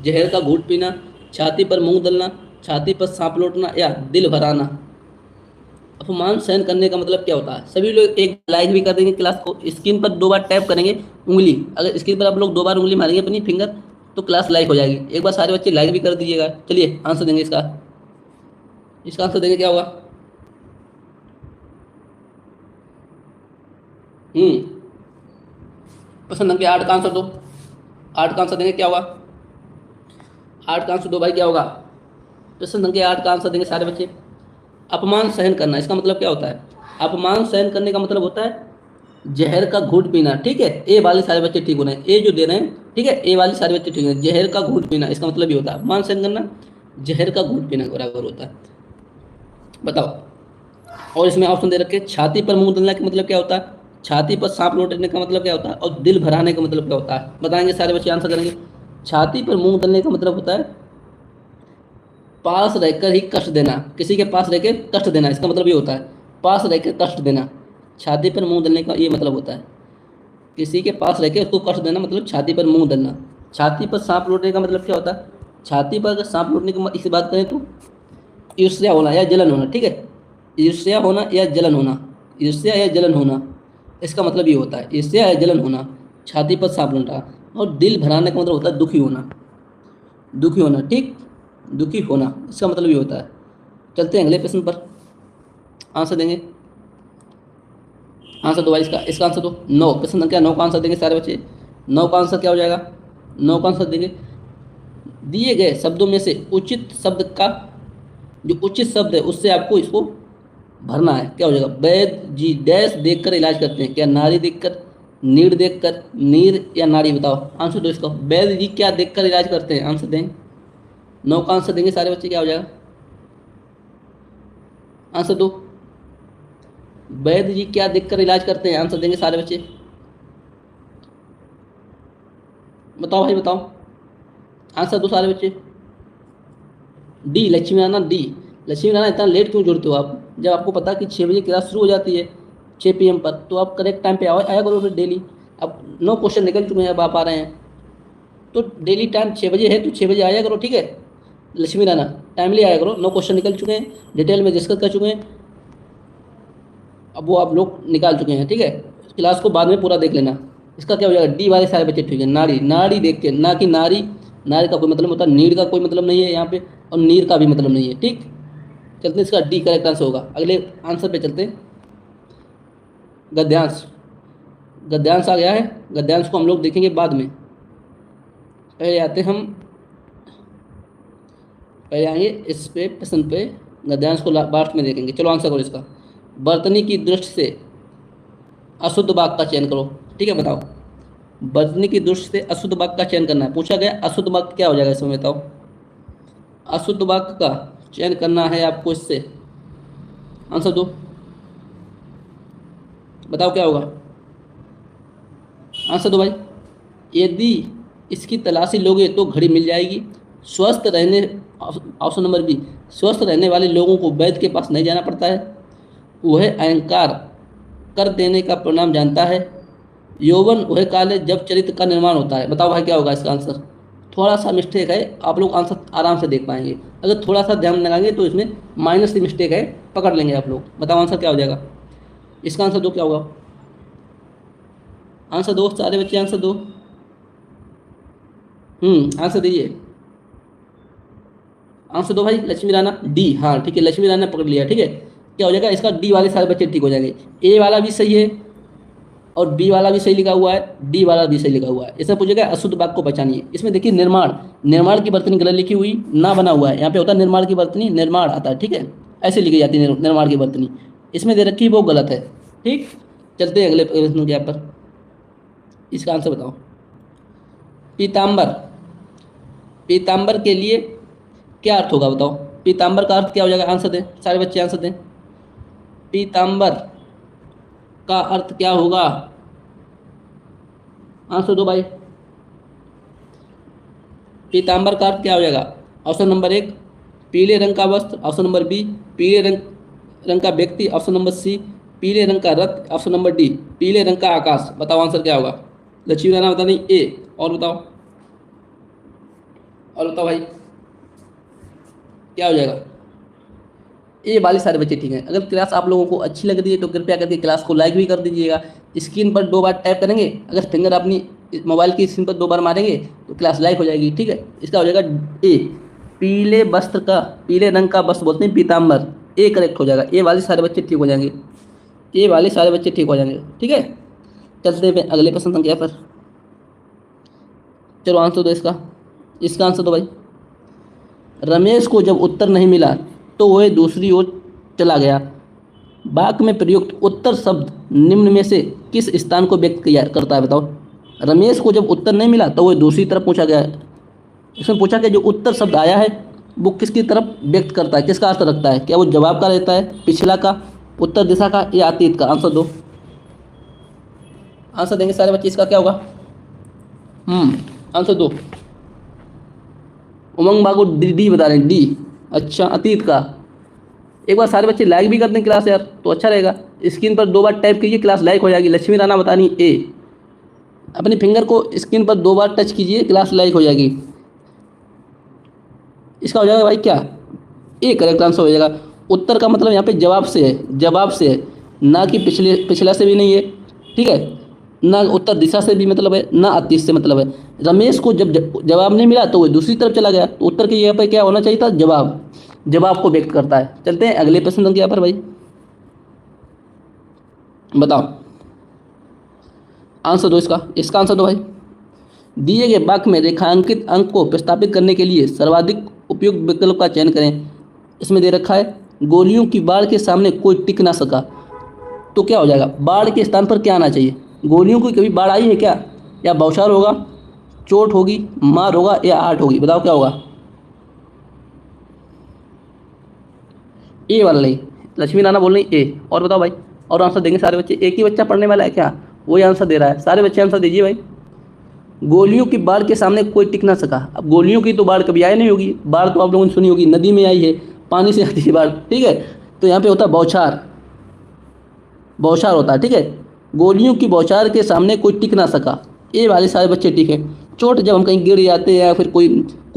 जहर का घूंट पीना, छाती पर मूंग दलना, छाती पर सांप लौटना या दिल भर आना। अपमान सहन करने का मतलब क्या होता है? सभी लोग एक लाइक भी कर देंगे क्लास को, स्क्रीन पर 2 बार टैप करेंगे उंगली, अगर स्क्रीन पर आप लोग 2 बार उंगली मारेंगे अपनी फिंगर तो क्लास लाइक हो जाएगी। एक बार सारे बच्चे लाइक भी कर दीजिएगा। चलिए आंसर देंगे इसका, इसका आंसर देंगे क्या होगा? प्रश्न संख्या 8 का आंसर दो। 8 का आंसर देंगे क्या होगा? 8 का आंसर दो भाई, क्या होगा? प्रश्न संख्या 8 का आंसर देंगे सारे बच्चे। अपमान सहन करना, इसका मतलब क्या होता है? अपमान सहन करने का मतलब होता है जहर का घूंट पीना। ठीक है, ए वाले सारे बच्चे ठीक हो रहे हैं, ए जो दे रहे हैं, ठीक है, ए वाले सारे बच्चे ठीक है। जहर का घूंट पीना, इसका मतलब ये होता है अपमान सहन करना, जहर का घूंट पीना बराबर होता है। बताओ। और इसमें ऑप्शन दे रखे, छाती पर मुंह दलना का मतलब क्या होता है, छाती पर सांप लौटने का मतलब क्या होता है, और दिल भराने का मतलब क्या होता है? बताएंगे सारे बच्चे, आंसर करेंगे। छाती पर मुंह दलने का मतलब होता है पास रहकर ही कष्ट देना, किसी के पास रह के कष्ट देना, इसका मतलब ये होता है पास रह के कष्ट देना। छाती पर मुंह दलने का ये मतलब होता है किसी के पास रह के उसको कष्ट देना, मतलब छाती पर मुंह दलना। छाती पर सांप लौटने का मतलब क्या होता है? छाती पर अगर सांप लौटने की इसी बात करें तो ईर्ष्या होना या जलन होना। ठीक है, ईर्ष्या होना या जलन होना, ईर्ष्या या जलन होना, इसका मतलब ये होता है ईर्ष्या या जलन होना, छाती पर सांप लौटा। और दिल भराने का मतलब होता है दुखी होना, दुखी होना। ठीक, दुखी होना, इसका मतलब ये होता है। चलते हैं अगले प्रश्न पर, आंसर देंगे। आंसर दो भाई, इसका आंसर दो। 9, प्रश्न संख्या 9 का आंसर देंगे सारे बच्चे। 9 का आंसर क्या हो जाएगा? 9 का आंसर देंगे, दिए गए शब्दों में से उचित शब्द का, जो उचित शब्द है उससे आपको इसको भरना है। क्या हो जाएगा? वैद्य जी डैश देखकर इलाज करते हैं, क्या नारी देखकर, नीर देखकर, नीर या नारी? बताओ आंसर दो इसका। वैद्य जी क्या देखकर इलाज करते हैं? आंसर दें। 9 का आंसर देंगे सारे बच्चे, क्या हो जाएगा? आंसर दो। वैद्य जी क्या देखकर इलाज करते हैं? आंसर देंगे सारे बच्चे। बताओ भाई बताओ, आंसर दो सारे बच्चे। D, Lakshmi Narayan, D. लक्ष्मी नारायण, इतना लेट क्यों जुड़ते हो आप? जब आपको पता कि 6 बजे क्लास शुरू हो जाती है 6 PM पर, तो आप करेक्ट टाइम पे आया करो फिर डेली। अब 9 क्वेश्चन निकल चुके हैं, अब आप आ रहे हैं तो डेली टाइम 6 बजे है तो 6 बजे आया करो। ठीक है लक्ष्मी नारायण, टाइमली आया करो। 9 क्वेश्चन निकल चुके हैं, डिटेल में डिस्कस कर चुके हैं, अब वो आप लोग निकाल चुके हैं। ठीक है, क्लास को बाद में पूरा देख लेना। इसका क्या हो जाएगा? डी वाले सारे बच्चे ठीक है। नारी, नारी देख के, ना कि नारी, नारी का कोई मतलब होता है, नीर का कोई मतलब नहीं है यहाँ पे, और नीर का भी मतलब नहीं है। ठीक, चलते हैं, इसका डी करेक्ट आंसर होगा। अगले आंसर पे चलते हैं। गद्यांश, गद्यांश आ गया है, गद्यांश को हम लोग देखेंगे बाद में। पहले आते हम, पहले आएंगे इस पे प्रश्न पे, गद्यांश को लास्ट में देखेंगे। चलो आंसर करो इसका। वर्तनी की दृष्टि से अशुद्ध वाक्य का चयन करो। ठीक है बताओ, वर्तनी की दृष्टि से अशुद्ध वाक्य का चयन करना है, पूछा गया। अशुद्ध वाक्य क्या हो जाएगा इसमें? बताओ, अशुद्ध वाक्य का चयन करना है आपको इससे, आंसर दो। बताओ क्या होगा? आंसर दो भाई। यदि इसकी तलाशी लोगे तो घड़ी मिल जाएगी। स्वस्थ रहने, ऑप्शन नंबर बी, स्वस्थ रहने वाले लोगों को वैद्य के पास नहीं जाना पड़ता है। वह अहंकार कर देने का परिणाम जानता है। यौवन वह काल है जब चरित्र का निर्माण होता है। बताओ भाई क्या होगा इसका आंसर? थोड़ा सा मिस्टेक है, आप लोग आंसर आराम से देख पाएंगे, अगर थोड़ा सा ध्यान लगाएंगे तो इसमें माइनस की मिस्टेक है, पकड़ लेंगे आप लोग। बताओ आंसर क्या हो जाएगा? इसका आंसर दो, क्या होगा? आंसर दो सारे बच्चे, आंसर दो। आंसर दीजिए, आंसर दो भाई। लक्ष्मी राणा, डी। हाँ ठीक है, लक्ष्मी राणा ने पकड़ लिया। ठीक है, क्या हो जाएगा इसका? डी वाले सारे बच्चे ठीक हो जाएंगे। ए वाला भी सही है और बी वाला भी सही लिखा हुआ है, डी वाला भी सही लिखा हुआ है। इसमें पूछेगा अशुद्ध वाक्य को पहचानिए। इसमें देखिए निर्माण, निर्माण की वर्तनी गलत लिखी हुई, ना बना हुआ है, यहाँ पे होता है निर्माण की वर्तनी, निर्माण आता है। ठीक है, ऐसे लिखी जाती है निर्माण की वर्तनी, इसमें दे रखी वो गलत है। ठीक, चलते हैं अगले प्रश्न के यहाँ पर। इसका आंसर बताओ। पीताम्बर, पीताम्बर के लिए क्या अर्थ होगा? बताओ पीताम्बर का अर्थ क्या हो जाएगा? आंसर दें सारे बच्चे, आंसर दें। पीताम्बर का अर्थ क्या होगा? आंसर दो भाई। पीताम्बर का अर्थ क्या हो जाएगा? ऑप्शन नंबर 1 पीले रंग का वस्त्र, ऑप्शन नंबर बी पीले रंग का व्यक्ति, ऑप्शन नंबर सी पीले रंग का रथ, ऑप्शन नंबर डी पीले रंग का आकाश। बताओ आंसर क्या होगा? लक्ष्मी राणा बता दें ए, और बताओ, और बताओ भाई। क्या हो जाएगा? ये वाले सारे बच्चे ठीक हैं। अगर क्लास आप लोगों को अच्छी लग रही है तो कृपया करके क्लास को लाइक भी कर दीजिएगा। स्क्रीन पर 2 बार टैप करेंगे, अगर फिंगर अपनी मोबाइल की स्क्रीन पर 2 बार मारेंगे तो क्लास लाइक हो जाएगी। ठीक है, इसका हो जाएगा ए। पीले वस्त्र का, पीले रंग का वस्त्र बोलते हैं पीताम्बर, ए करेक्ट हो जाएगा। ए वाले सारे बच्चे ठीक हो जाएंगे, ए वाले सारे बच्चे ठीक हो जाएंगे। ठीक है, चलते हैं अगले प्रश्न संख्या पर। चलो आंसर दो इसका, इसका आंसर दो भाई। रमेश को जब उत्तर नहीं मिला तो वह दूसरी ओर चला गया। वाक्य में प्रयुक्त उत्तर शब्द निम्न में से किस स्थान को व्यक्त किया करता है? बताओ। रमेश को जब उत्तर नहीं मिला तो वह दूसरी तरफ पूछा गया। इसमें पूछा कि जो उत्तर शब्द आया है वो किसकी तरफ व्यक्त करता है, किसका अर्थ रखता है? क्या वो जवाब का रहता है, पिछला का, उत्तर दिशा का, या अतीत का? आंसर दो, आंसर देंगे सारे बच्चे, इसका क्या होगा? आंसर दो। उमंग बाबू डी बता रहे हैं, डी। अच्छा, अतीत का। एक बार सारे बच्चे लाइक भी कर दें क्लास यार तो अच्छा रहेगा। स्क्रीन पर 2 बार टैप कीजिए, क्लास लाइक हो जाएगी। लक्ष्मी राणा बतानी ए। अपने फिंगर को स्क्रीन पर 2 बार टच कीजिए, क्लास लाइक हो जाएगी। इसका हो जाएगा भाई क्या? ए करेक्ट आंसर हो जाएगा। उत्तर का मतलब यहाँ पे जवाब से है, जवाब से है, ना कि पिछला से भी नहीं है। ठीक है, ना उत्तर दिशा से भी मतलब है, ना अतीत से मतलब है। रमेश को जब जवाब नहीं मिला तो वो दूसरी तरफ चला गया, तो उत्तर की जगह पर क्या होना चाहिए था? जवाब, जवाब को व्यक्त करता है। चलते हैं अगले प्रश्न संख्या पर भाई, बताओ आंसर दो इसका, इसका आंसर दो भाई। दिए गए वाक्य में रेखांकित अंक को प्रस्तावित करने के लिए सर्वाधिक उपयुक्त विकल्प का चयन करें। इसमें दे रखा है गोलियों की बाढ़ के सामने कोई टिक ना सका, तो क्या हो जाएगा? बाढ़ के स्थान पर क्या आना चाहिए? गोलियों की कभी बाढ़ आई है क्या? या बौछार होगा, चोट होगी, मार होगा, या आहट होगी? बताओ क्या होगा? ए वाला नहीं, लक्ष्मी नाना बोल रही ए। और बताओ भाई, और आंसर देंगे सारे बच्चे। एक ही बच्चा पढ़ने वाला है क्या? वही आंसर दे रहा है। सारे बच्चे आंसर दीजिए भाई। गोलियों की बाढ़ के सामने कोई टिक ना सका। अब गोलियों की तो बाढ़ कभी आई नहीं होगी, बाढ़ तो आप लोगों ने सुनी होगी, नदी में आई है, पानी से आती है बाढ़। ठीक है, तो यहाँ पे होता है बौछार, बौछार होता है। ठीक है, गोलियों की बौछार के सामने कोई टिक ना सका, ये वाले सारे बच्चे ठीक है। चोट, जब हम कहीं गिर जाते हैं या फिर कोई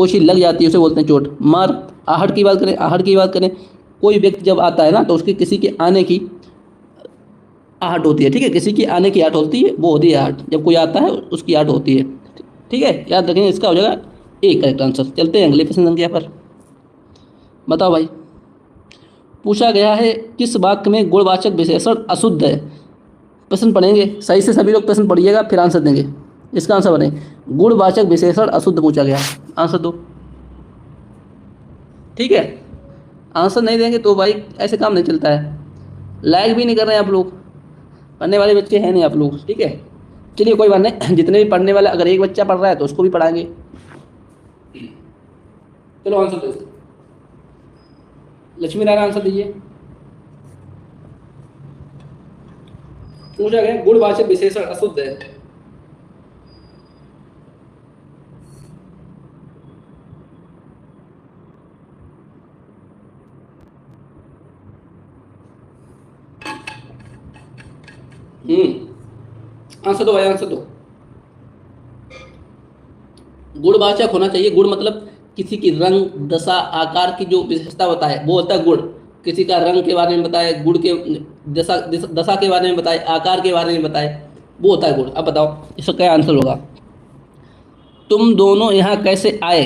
चीज़ लग जाती है उसे बोलते हैं चोट। मार, आहट की बात करें, आहट की बात करें, कोई व्यक्ति जब आता है ना तो उसकी किसी के आने की आहट होती है। ठीक है, किसी की आने की आहट होती है, वो होती है आहट, जब कोई आता है उसकी आहट होती है। ठीक है, याद रखेंगे, इसका हो जाएगा ए करेक्ट आंसर। चलते हैं अगले प्रश्न संख्या पर, बताओ भाई। पूछा गया है किस वाक्य में गुणवाचक विशेषण अशुद्ध है? प्रश्न पढ़ेंगे सही से, सभी लोग प्रश्न पढ़िएगा फिर आंसर देंगे। इसका आंसर बने गुणवाचक विशेषण अशुद्ध पूछा गया, आंसर दो। ठीक है, आंसर नहीं देंगे तो भाई ऐसे काम नहीं चलता है। लाइक भी नहीं कर रहे हैं आप लोग, पढ़ने वाले बच्चे हैं नहीं आप लोग। ठीक है, चलिए कोई बात नहीं, जितने भी पढ़ने वाले, अगर एक बच्चा पढ़ रहा है तो उसको भी पढ़ाएंगे। चलो आंसर दो, लक्ष्मी नारायण आंसर दीजिए। पूछा गया गुणवाचक विशेषण अशुद्ध है। आंसर दो भाई, आंसर दो। गुणवाचक होना चाहिए। गुण मतलब किसी की रंग, दशा, आकार की जो विशेषता बताए वो होता है गुण। किसी का रंग के बारे में बताए, गुण के दशा के बारे में बताए, आकार के बारे में बताए, वो होता है गुण। अब बताओ इसका क्या आंसर होगा? तुम दोनों यहाँ कैसे आए?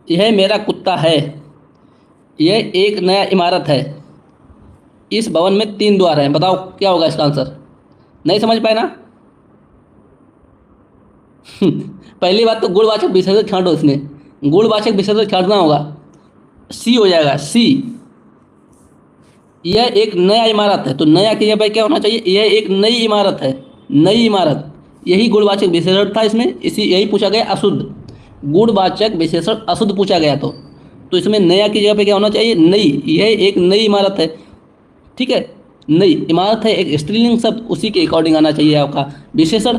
यह मेरा कुत्ता है। यह एक नया इमारत है। इस भवन में 3 द्वार हैं। बताओ क्या होगा इसका आंसर? नहीं समझ पाए ना? पहली बात तो गुणवाचक विशेषण छांटो, इसमें गुणवाचक विशेषण छांटना होगा। सी हो जाएगा, सी। यह एक नया इमारत है, तो नया की जगह क्या होना चाहिए? यह एक नई इमारत है, नई इमारत। यही गुणवाचक विशेषण था इसमें, इसी यही पूछा गया अशुद्ध। गुणवाचक विशेषण अशुद्ध पूछा गया तो इसमें नया की जगह पे क्या होना चाहिए? नई। यह एक नई इमारत है। ठीक है, नई इमारत है एक स्त्रीलिंग शब्द, उसी के अकॉर्डिंग आना चाहिए आपका विशेषण।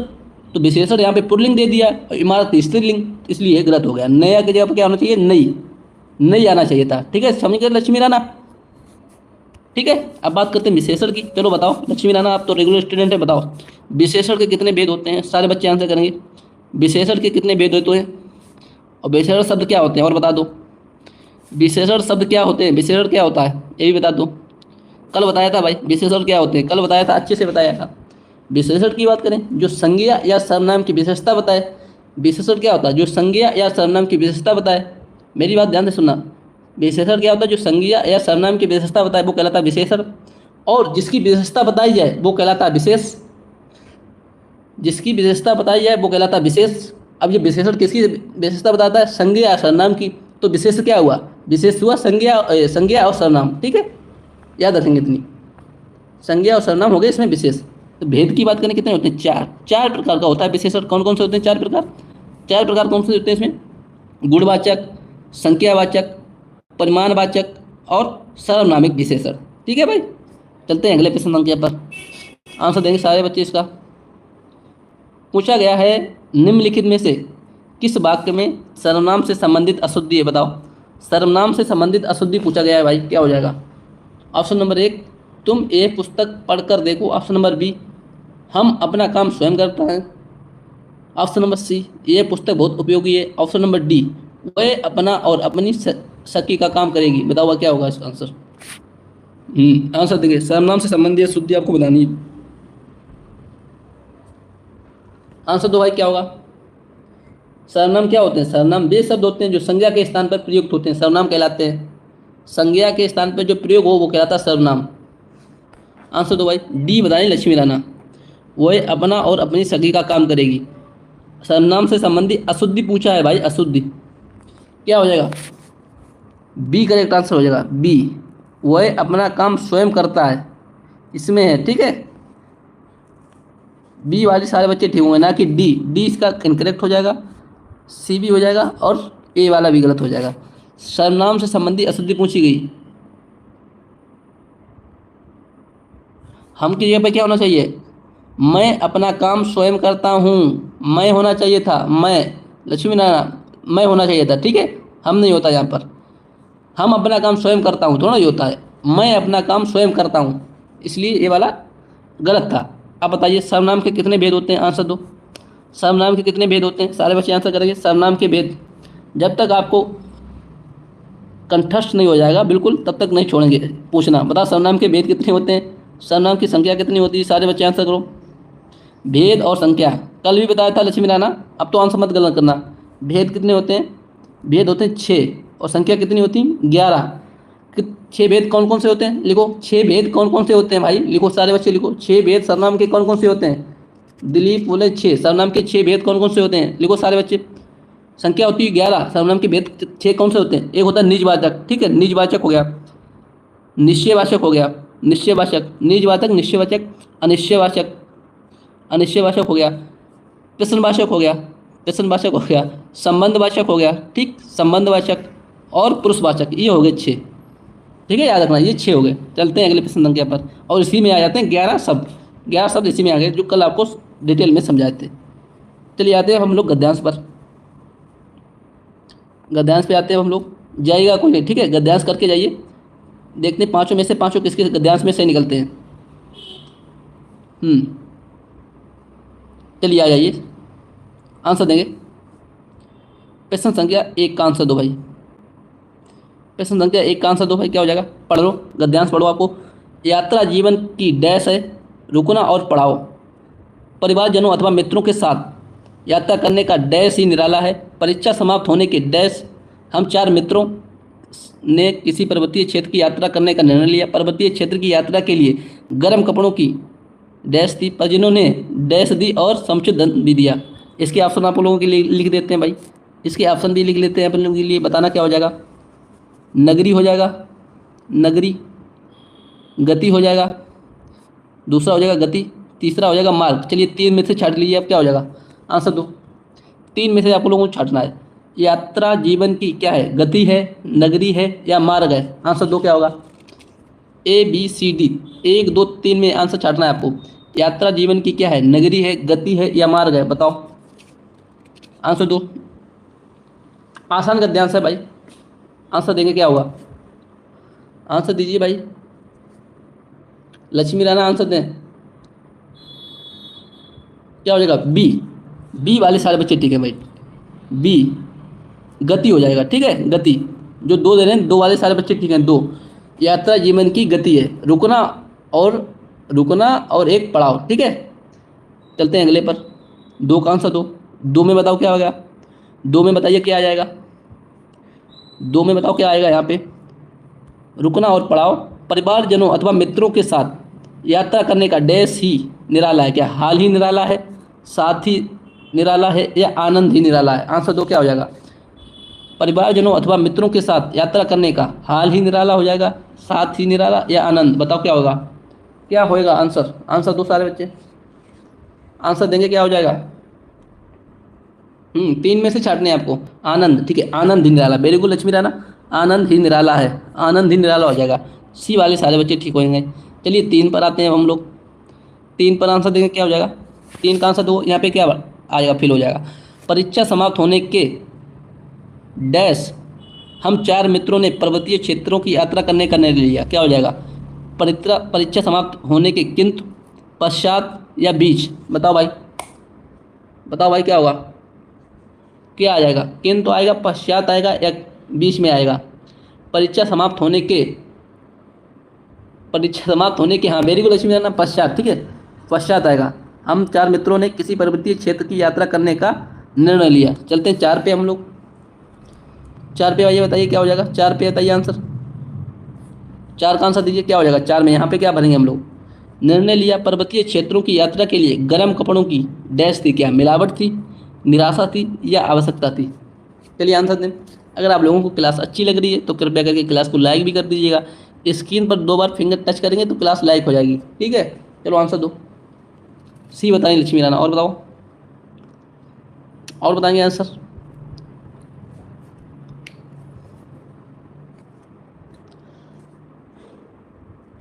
तो विशेषण यहाँ पे पुल्लिंग दे दिया और इमारत स्त्रीलिंग, इसलिए गलत हो गया। नया की जगह पर क्या होना चाहिए? नई, नई आना चाहिए था। ठीक है, समझ गए लक्ष्मी राणा? ठीक है, अब बात करते हैं विशेषण की। चलो बताओ लक्ष्मी राणा, आप तो रेगुलर स्टूडेंट है, बताओ विशेषण के कितने भेद होते हैं? सारे बच्चे आंसर करेंगे। विशेषण के कितने भेद होते हैं और विशेषण शब्द क्या होते हैं, और बता दो। विशेषण शब्द क्या होते हैं, विशेषण क्या होता है ये भी बता दो। कल बताया था भाई विशेषण क्या होते हैं, कल बताया था, अच्छे से बताया था। विशेषण की बात करें जो संज्ञा या सर्वनाम की विशेषता बताए। विशेषण क्या होता है, जो संज्ञा या सर्वनाम की विशेषता बताए। मेरी बात ध्यान से सुनना। विशेषण क्या होता है, जो संज्ञा या सर्वनाम की विशेषता बताए वो कहलाता है विशेषण। और जिसकी विशेषता बताई जाए वो कहलाता है विशेष। जिसकी विशेषता बताई जाए वो कहलाता है विशेष। अब ये विशेषण किसकी विशेषता बताता है, संज्ञा या सर्वनाम की। तो विशेष क्या हुआ, विशेष हुआ संज्ञा और सर्वनाम, ठीक है, याद रखेंगे इतनी। संज्ञा और सर्वनाम हो गए इसमें विशेष। तो भेद की बात करें कितने होते हैं, चार। चार प्रकार का होता है विशेषण। कौन कौन से होते हैं, चार प्रकार। चार प्रकार कौन से होते हैं इसमें, गुणवाचक, संख्यावाचक, परिमाणवाचक और सर्वनामिक विशेषण। ठीक है भाई, चलते हैं अगले प्रश्न संख्या पर। आंसर देंगे सारे बच्चे इसका। पूछा गया है निम्नलिखित में से किस वाक्य में सर्वनाम से संबंधित अशुद्धि है, बताओ। सर्वनाम से संबंधित अशुद्धि पूछा गया है भाई, क्या हो जाएगा। ऑप्शन नंबर एक, तुम ये पुस्तक पढ़कर देखो। ऑप्शन नंबर बी, हम अपना काम स्वयं करते हैं। ऑप्शन नंबर सी, ये पुस्तक बहुत उपयोगी है। ऑप्शन नंबर डी, वह अपना और अपनी सखी का काम करेगी। बताओ क्या होगा इसका आंसर। आंसर देखिए, सर्वनाम से संबंधित अशुद्धि आपको बतानी है। आंसर दो भाई, क्या होगा। सर्वनाम क्या होते हैं, सर्वनाम वे शब्द होते हैं जो संज्ञा के स्थान पर प्रयुक्त होते हैं, सर्वनाम कहलाते हैं। संज्ञा के स्थान पर जो प्रयोग हो वो कहलाता है सर्वनाम। आंसर दो भाई, डी बताएं लक्ष्मी राणा, वह अपना और अपनी सखी का काम करेगी। सर्वनाम से संबंधित अशुद्धि पूछा है भाई, अशुद्धि क्या हो जाएगा, बी करेक्ट आंसर हो जाएगा। बी, वह अपना काम स्वयं करता है, इसमें है, ठीक है। बी वाले सारे बच्चे ठीक होंगे, ना कि डी। डी इसका इनकरेक्ट हो जाएगा, सी भी हो जाएगा और ए वाला भी गलत हो जाएगा। सर्वनाम से संबंधित अशुद्धि पूछी गई, हम की जगह पे क्या होना चाहिए, मैं अपना काम स्वयं करता हूँ। मैं होना चाहिए था, मैं, लक्ष्मी नारायण, मैं होना चाहिए था, ठीक है। हम नहीं होता यहाँ पर, हम अपना काम स्वयं करता हूँ थोड़ा ही होता है, मैं अपना काम स्वयं करता हूँ, इसलिए ये वाला गलत था। अब बताइए सर्वनाम के कितने भेद होते हैं, आंसर दो। सर्वनाम के कितने भेद होते हैं, सारे बच्चे आंसर करेंगे। सर्वनाम के भेद जब तक आपको कंठस्थ नहीं हो जाएगा बिल्कुल तब तक नहीं छोड़ेंगे पूछना। बताओ सर्वनाम के भेद कितने होते हैं, सर्वनाम की संख्या कितनी होती है, सारे बच्चे आंसर करो। भेद और संख्या कल भी बताया था लक्ष्मी राणा, अब तो आंसर मत गलत करना। भेद कितने होते हैं, भेद होते हैं 6 और संख्या कितनी होती है 11। 6 भेद कौन कौन से होते हैं, लिखो 6 भेद कौन कौन से होते हैं भाई, लिखो सारे बच्चे लिखो 6 भेद सर्वनाम के कौन कौन से होते हैं। दिलीप बोले 6, सर्वनाम के 6 भेद कौन कौन से होते हैं, लिखो सारे बच्चे। संख्या होती है 11, सर्वनाम के भेद 6 कौन से होते हैं, एक होता है निजवाचक, ठीक है, निजवाचक हो गया, निश्चयवाचक हो गया, निश्चयवाचक, निजवाचक, निश्चयवाचक, अनिश्चयवाचक, अनिश्चयवाचक हो गया, प्रश्नवाचक हो गया, प्रश्नवाचक हो गया, संबंधवाचक हो गया, ठीक, संबंधवाचक और पुरुषवाचक, ये हो गए 6, ठीक है, याद रखना ये 6 हो गए। चलते हैं अगले प्रश्न संख्या पर, और इसी में आ जाते हैं 11 शब्द। 11 शब्द इसी में आ गए जो कल आपको डिटेल में समझाए थे। चलिए आते हैं हम लोग गद्यांश पर। गद्यांश पे आते हैं हम लोग, जाइएगा कोई नहीं, ठीक है, गद्यांश करके जाइए, देखते हैं पाँचों में से पाँचों किसके गद्यांश में से निकलते हैं। चलिए आ जाइए, आंसर देंगे। प्रश्न संख्या 1 का आंसर दो भाई, प्रश्न संख्या 1 का आंसर दो भाई, क्या हो जाएगा, पढ़ लो गद्यांश पढ़ो। आपको यात्रा जीवन की डैश है, रुकना और पढ़ाओ। परिवारजनों अथवा मित्रों के साथ यात्रा करने का डैश ही निराला है। परीक्षा समाप्त होने के डैश हम 4 मित्रों ने किसी पर्वतीय क्षेत्र की यात्रा करने का निर्णय लिया। पर्वतीय क्षेत्र की यात्रा के लिए गर्म कपड़ों की डैश थी, पर जिन्होंने डैश दी और समुचित धन भी दिया। इसके ऑप्शन आप लोगों के लिए लिख देते हैं भाई, इसके ऑप्शन भी लिख लेते हैं अपन लोगों के लिए, बताना क्या हो जाएगा। नगरी हो जाएगा, नगरी, गति हो जाएगा, दूसरा हो जाएगा गति, तीसरा हो जाएगा मार्ग। चलिए 3 में से छाट लीजिए, अब क्या हो जाएगा, आंसर दो। 3 में से आप लोगों को छाटना है। यात्रा जीवन की क्या है, गति है, नगरी है या मार्ग है, आंसर दो क्या होगा। ए बी सी डी, 1 2 3 में आंसर छाटना है आपको। यात्रा जीवन की क्या है, नगरी है, गति है या मार्ग है, बताओ आंसर दो। आसान गद्यांश है भाई, आंसर देंगे क्या होगा, आंसर दीजिए भाई। लक्ष्मी राणा आंसर दें, क्या हो जाएगा, बी। बी वाले सारे बच्चे ठीक है भाई, बी गति हो जाएगा, ठीक है, गति। जो दो दे रहे हैं, दो वाले सारे बच्चे ठीक हैं। दो, यात्रा जीवन की गति है, और रुकना और एक पड़ाव, ठीक है। चलते हैं अगले पर। दो का आंसर दो। दो में बताओ क्या होगा, दो में बताइए क्या आ जाएगा, दो में बताओ क्या आएगा यहाँ पे। रुकना और पड़ाव, परिवारजनों अथवा मित्रों के साथ यात्रा करने का डैश ही निराला है। क्या हाल ही निराला है, साथ ही निराला है, या आनंद ही निराला है। आंसर दो क्या हो जाएगा। परिवारजनों अथवा मित्रों के साथ यात्रा करने का हाल ही निराला हो जाएगा, साथ ही निराला, या आनंद। बताओ क्या होगा, क्या होएगा आंसर। आंसर दो सारे बच्चे, आंसर देंगे क्या हो जाएगा। तीन में से छाटने हैं आपको। आनंद, ठीक है, आनंद ही निराला। वेरी गुड लक्ष्मी राणा, आनंद ही निराला है, आनंद ही निराला हो जाएगा। सी वाले सारे बच्चे ठीक होंगे। चलिए तीन पर आते हैं हम लोग। तीन पर आंसर देंगे क्या हो जाएगा। तीन का आंसर दो, यहाँ पे क्या आएगा, फिल हो जाएगा। परीक्षा समाप्त होने के डैश हम चार मित्रों ने पर्वतीय क्षेत्रों की यात्रा करने का निर्णय लिया। क्या हो जाएगा, परीक्षा समाप्त होने के किंतु, पश्चात, या बीच। बताओ भाई, बताओ भाई क्या होगा, क्या आ जाएगा। किंतु आएगा, पश्चात आएगा, या बीच में आएगा। परीक्षा समाप्त होने के, परीक्षा समाप्त होने के, हाँ वेरी गुड लक्ष्मी नारायण, पश्चात, ठीक है, पश्चात आएगा। हम चार मित्रों ने किसी पर्वतीय क्षेत्र की यात्रा करने का निर्णय लिया। चलते हैं चार पे हम लोग। चार पे आइए, बताइए क्या हो जाएगा। चार पे बताइए आंसर, चार का आंसर दीजिए क्या हो जाएगा। चार में यहाँ पे क्या भरेंगे हम लोग। निर्णय लिया पर्वतीय क्षेत्रों की यात्रा के लिए गर्म कपड़ों की डैश थी। क्या मिलावट थी, निराशा थी, या आवश्यकता थी। चलिए आंसर दें। अगर आप लोगों को क्लास अच्छी लग रही है तो कृपया करके क्लास को लाइक भी कर दीजिएगा। स्क्रीन पर दो बार फिंगर टच करेंगे तो क्लास लाइक हो जाएगी, ठीक है। चलो आंसर दो। सी बताएं लक्ष्मी राणा, और बताओ, और बताएंगे आंसर।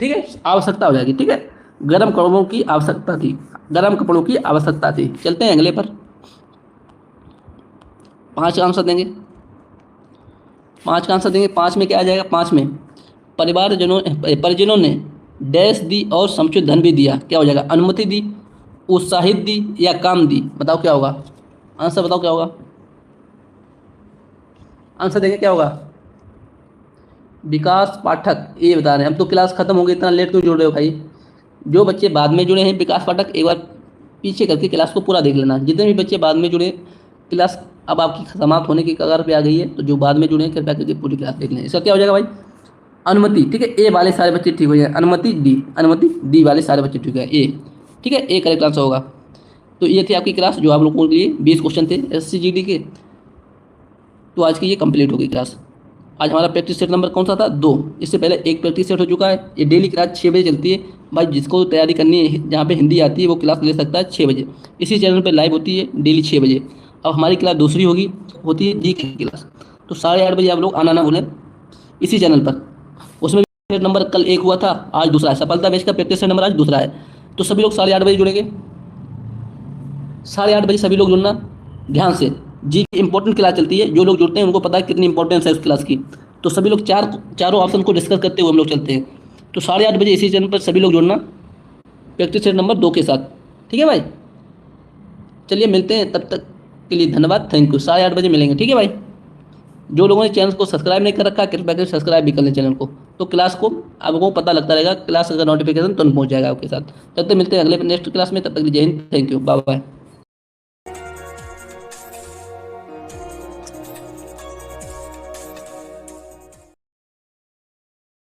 ठीक है, आवश्यकता हो जाएगी, ठीक है। गर्म कपड़ों की आवश्यकता थी, गर्म कपड़ों की आवश्यकता थी। चलते हैं अगले पर। पाँच का आंसर देंगे, पाँच का आंसर देंगे। पाँच में क्या आ जाएगा। पाँच में परिजनों ने डैश दी और समुचित धन भी दिया। क्या हो जाएगा, अनुमति दी, उत्साहित दी, या काम दी। बताओ क्या होगा आंसर, बताओ क्या होगा आंसर देंगे क्या होगा। विकास पाठक ये बता रहे हैं। अब तो क्लास खत्म हो गई, इतना लेट क्यों जुड़ रहे हो भाई। जो बच्चे बाद में जुड़े हैं, विकास पाठक एक बार पीछे करके क्लास को पूरा देख लेना। जितने भी बच्चे बाद में जुड़े, क्लास अब आपकी समाप्त होने की कगार पे आ गई है, तो जो बाद में जुड़े हैं कृपया करके पूरी क्लास देख लें। इसका क्या हो जाएगा भाई, अनुमति, ठीक है। ए वाले सारे बच्चे ठीक हो जाए, अनुमति डी, अनुमति डी वाले सारे बच्चे ठीक है, ए, ठीक है, ए करेक्ट आंसर होगा। तो ये थी आपकी क्लास, जो आप लोगों के लिए 20 क्वेश्चन थे SCGD के। तो आज की ये कंप्लीट हो गई क्लास। आज हमारा प्रैक्टिस सेट नंबर कौन सा था, 2। इससे पहले एक प्रैक्टिस सेट हो चुका है। ये डेली क्लास 6 बजे चलती है भाई। जिसको तैयारी करनी है, जहाँ पे हिंदी आती है, वो क्लास ले सकता है 6 बजे। इसी चैनल पे लाइव होती है डेली 6 बजे। अब हमारी क्लास दूसरी होती है जी की क्लास। तो 8:30 बजे आप लोग आना ना भूलें इसी चैनल पर। उसमें सेट नंबर कल 1 हुआ था, आज दूसरा है। सफलता बैच का प्रैक्टिस सेट नंबर आज दूसरा है। तो सभी लोग 8:30 बजे जुड़ेंगे, 8:30 बजे सभी लोग जुड़ना ध्यान से। जी की इंपॉर्टेंट क्लास चलती है, जो लोग जुड़ते हैं उनको पता है कितनी इंपॉर्टेंस है उस क्लास की। तो सभी लोग चारों ऑप्शन को डिस्कस करते हुए हम लोग चलते हैं। तो 8:30 बजे इसी चैनल पर सभी लोग जुड़ना प्रैक्टिस सेट नंबर 2 के साथ, ठीक है भाई। चलिए मिलते हैं, तब तक के लिए धन्यवाद, थैंक यू। 8:30 बजे मिलेंगे, ठीक है भाई। जो लोगों ने चैनल को सब्सक्राइब नहीं कर रखा है, कृपया करके सब्सक्राइब भी कर लें चैनल को। तो क्लास को आप लोगों को पता लगता रहेगा, क्लास का नोटिफिकेशन तुरंत पहुंच जाएगा आपके साथ। तब तक मिलते हैं अगले नेक्स्ट क्लास में, तब तक जय हिंद, थैंक यू, बाय बाय।